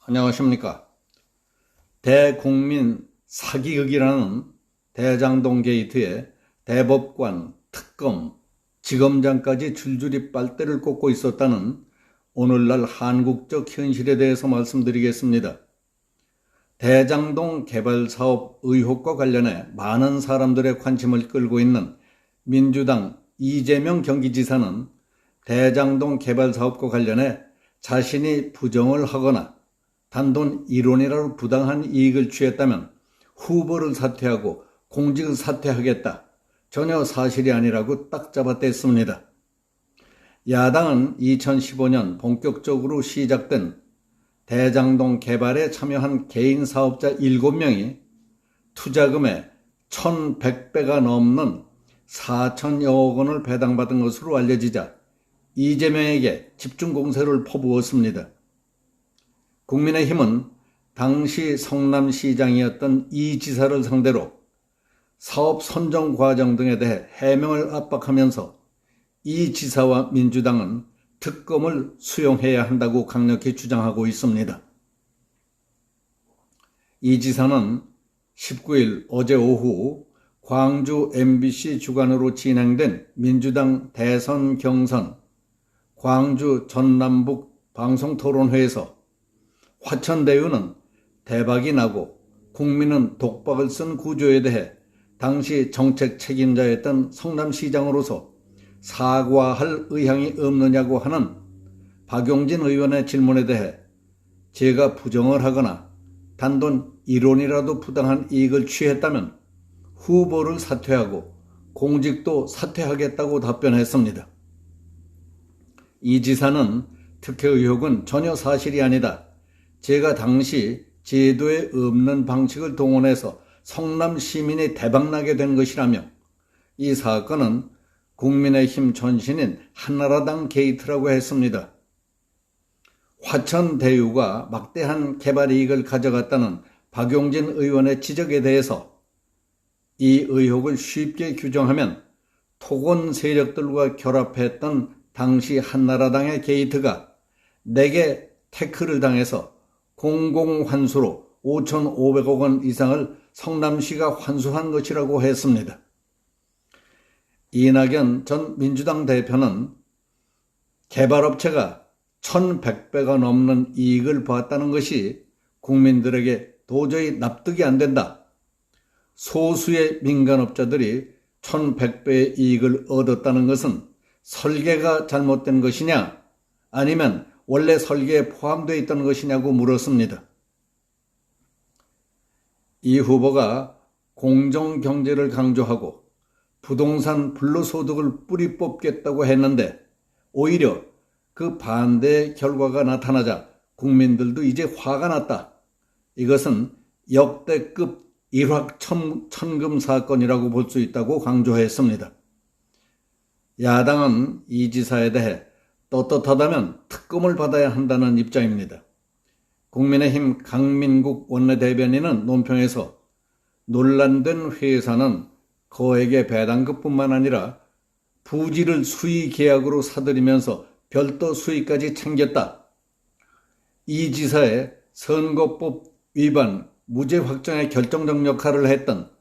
안녕하십니까. 대국민 사기극이라는 대장동 게이트에 대법관, 특검, 지검장까지 줄줄이 빨대를 꽂고 있었다는 오늘날 한국적 현실에 대해서 말씀드리겠습니다. 대장동 개발사업 의혹과 관련해 많은 사람들의 관심을 끌고 있는 민주당 이재명 경기지사는 대장동 개발사업과 관련해 자신이 부정을 하거나 단돈 1원이라도 부당한 이익을 취했다면 후보를 사퇴하고 공직을 사퇴하겠다. 전혀 사실이 아니라고 딱 잡아댔습니다. 야당은 2015년 본격적으로 시작된 대장동 개발에 참여한 개인 사업자 7명이 투자금의 1,100배가 넘는 4천여억 원을 배당받은 것으로 알려지자 이재명에게 집중 공세를 퍼부었습니다. 국민의힘은 당시 성남시장이었던 이 지사를 상대로 사업 선정 과정 등에 대해 해명을 압박하면서 이 지사와 민주당은 특검을 수용해야 한다고 강력히 주장하고 있습니다. 이 지사는 19일 어제 오후 광주 MBC 주관으로 진행된 민주당 대선 경선 광주 전남북 방송토론회에서 화천대유는 대박이 나고 국민은 독박을 쓴 구조에 대해 당시 정책 책임자였던 성남시장으로서 사과할 의향이 없느냐고 하는 박용진 의원의 질문에 대해 제가 부정을 하거나 단돈 1원이라도 부당한 이익을 취했다면 후보를 사퇴하고 공직도 사퇴하겠다고 답변했습니다. 이 지사는 특혜 의혹은 전혀 사실이 아니다. 제가 당시 제도에 없는 방식을 동원해서 성남 시민이 대박나게 된 것이라며 이 사건은 국민의힘 전신인 한나라당 게이트라고 했습니다. 화천대유가 막대한 개발 이익을 가져갔다는 박용진 의원의 지적에 대해서 이 의혹을 쉽게 규정하면 토건 세력들과 결합했던 당시 한나라당의 게이트가 내게 태클을 당해서 공공환수로 5,500억 원 이상을 성남시가 환수한 것이라고 했습니다. 이낙연 전 민주당 대표는 개발업체가 1,100배가 넘는 이익을 봤다는 것이 국민들에게 도저히 납득이 안 된다. 소수의 민간업자들이 1,100배의 이익을 얻었다는 것은 설계가 잘못된 것이냐 아니면 원래 설계에 포함되어 있던 것이냐고 물었습니다. 이 후보가 공정경제를 강조하고 부동산 불로소득을 뿌리 뽑겠다고 했는데 오히려 그 반대의 결과가 나타나자 국민들도 이제 화가 났다. 이것은 역대급 일확천금 사건이라고 볼 수 있다고 강조했습니다. 야당은 이 지사에 대해 떳떳하다면 특검을 받아야 한다는 입장입니다. 국민의힘 강민국 원내대변인은 논평에서 논란된 회사는 거액의 배당금뿐만 아니라 부지를 수의 계약으로 사들이면서 별도 수익까지 챙겼다. 이 지사의 선거법 위반 무죄 확정에 결정적 역할을 했던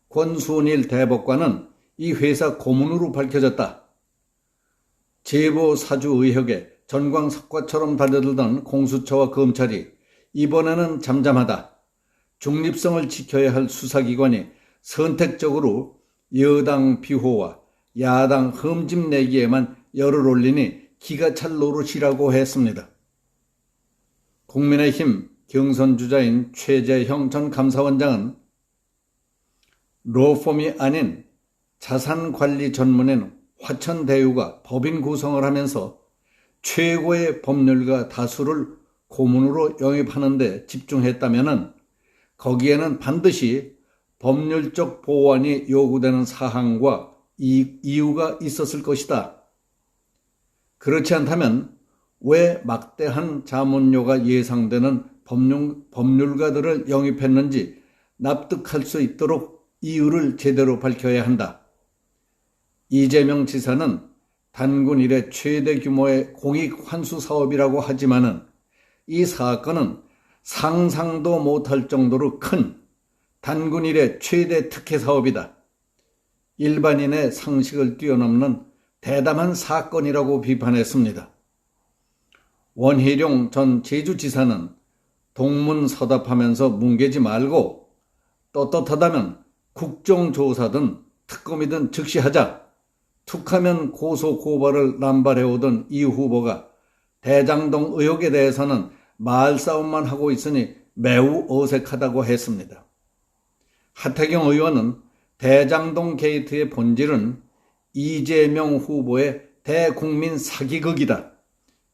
권순일 대법관은 이 회사 고문으로 밝혀졌다. 제보 사주 의혹에 전광석화처럼 달려들던 공수처와 검찰이 이번에는 잠잠하다. 중립성을 지켜야 할 수사기관이 선택적으로 여당 비호와 야당 흠집 내기에만 열을 올리니 기가 찰 노릇이라고 했습니다. 국민의힘 경선주자인 최재형 전 감사원장은 로펌이 아닌 자산관리 전문인 화천대유가 법인 구성을 하면서 최고의 법률가 다수를 고문으로 영입하는 데 집중했다면 거기에는 반드시 법률적 보완이 요구되는 사항과 이유가 있었을 것이다. 그렇지 않다면 왜 막대한 자문료가 예상되는 법률가들을 영입했는지 납득할 수 있도록 이유를 제대로 밝혀야 한다. 이재명 지사는 단군 이래 최대 규모의 공익 환수 사업이라고 하지만은 이 사건은 상상도 못할 정도로 큰 단군 이래 최대 특혜 사업이다. 일반인의 상식을 뛰어넘는 대담한 사건이라고 비판했습니다. 원희룡 전 제주지사는 동문서답하면서 뭉개지 말고 떳떳하다면 국정조사든 특검이든 즉시 하자. 툭하면 고소고발을 남발해오던 이 후보가 대장동 의혹에 대해서는 말싸움만 하고 있으니 매우 어색하다고 했습니다. 하태경 의원은 대장동 게이트의 본질은 이재명 후보의 대국민 사기극이다.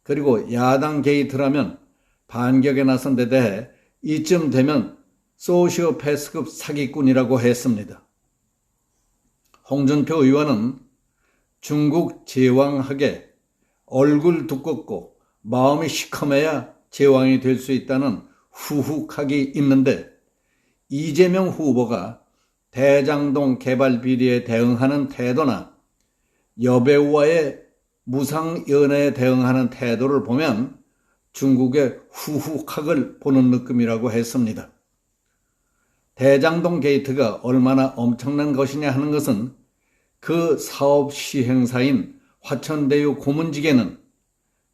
그리고 야당 게이트라면 반격에 나선 데 대해 이쯤 되면 소시오패스급 사기꾼이라고 했습니다. 홍준표 의원은 중국 제왕학에 얼굴 두껍고 마음이 시커매야 제왕이 될 수 있다는 후훅학이 있는데 이재명 후보가 대장동 개발 비리에 대응하는 태도나 여배우와의 무상연애에 대응하는 태도를 보면 중국의 후훅학을 보는 느낌이라고 했습니다. 대장동 게이트가 얼마나 엄청난 것이냐 하는 것은 그 사업 시행사인 화천대유 고문직에는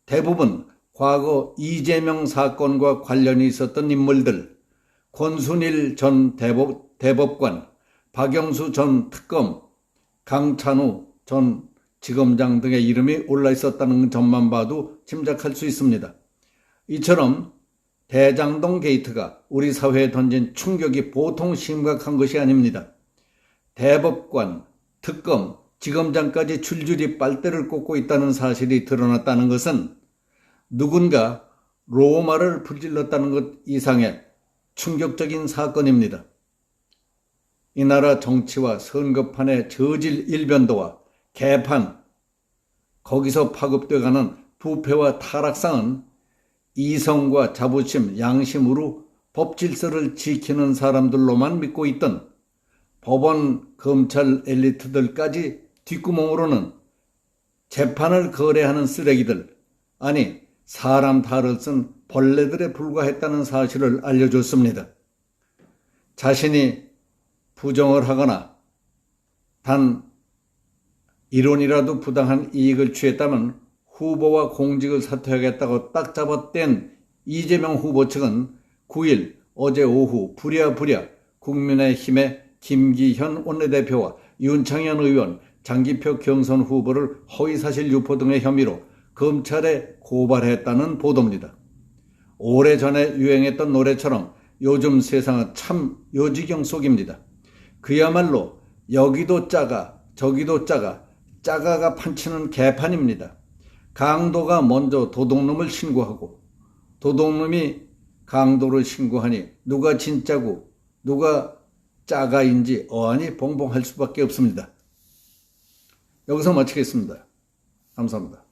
대부분 과거 이재명 사건과 관련이 있었던 인물들, 권순일 전 대법관, 박영수 전 특검, 강찬우 전 지검장 등의 이름이 올라 있었다는 점만 봐도 짐작할 수 있습니다. 이처럼 대장동 게이트가 우리 사회에 던진 충격이 보통 심각한 것이 아닙니다. 대법관, 특검, 지검장까지 줄줄이 빨대를 꽂고 있다는 사실이 드러났다는 것은 누군가 로마를 불질렀다는 것 이상의 충격적인 사건입니다. 이 나라 정치와 선거판의 저질 일변도와 개판, 거기서 파급돼가는 부패와 타락상은 이성과 자부심, 양심으로 법 질서를 지키는 사람들로만 믿고 있던 법원, 검찰 엘리트들까지 뒷구멍으로는 재판을 거래하는 쓰레기들, 아니 사람 탈을 쓴 벌레들에 불과했다는 사실을 알려줬습니다. 자신이 부정을 하거나 단 1원이라도 부당한 이익을 취했다면 후보와 공직을 사퇴하겠다고 딱 잡아댄 이재명 후보 측은 9일 어제 오후 부랴부랴 국민의힘의 김기현 원내대표와 윤창현 의원, 장기표 경선 후보를 허위사실 유포 등의 혐의로 검찰에 고발했다는 보도입니다. 오래전에 유행했던 노래처럼 요즘 세상은 참 요지경 속입니다. 그야말로 여기도 짜가 저기도 짜가 짜가가 판치는 개판입니다. 강도가 먼저 도둑놈을 신고하고 도둑놈이 강도를 신고하니 누가 진짜고 누가 짜가인지 어안이 봉봉할 수밖에 없습니다. 여기서 마치겠습니다. 감사합니다.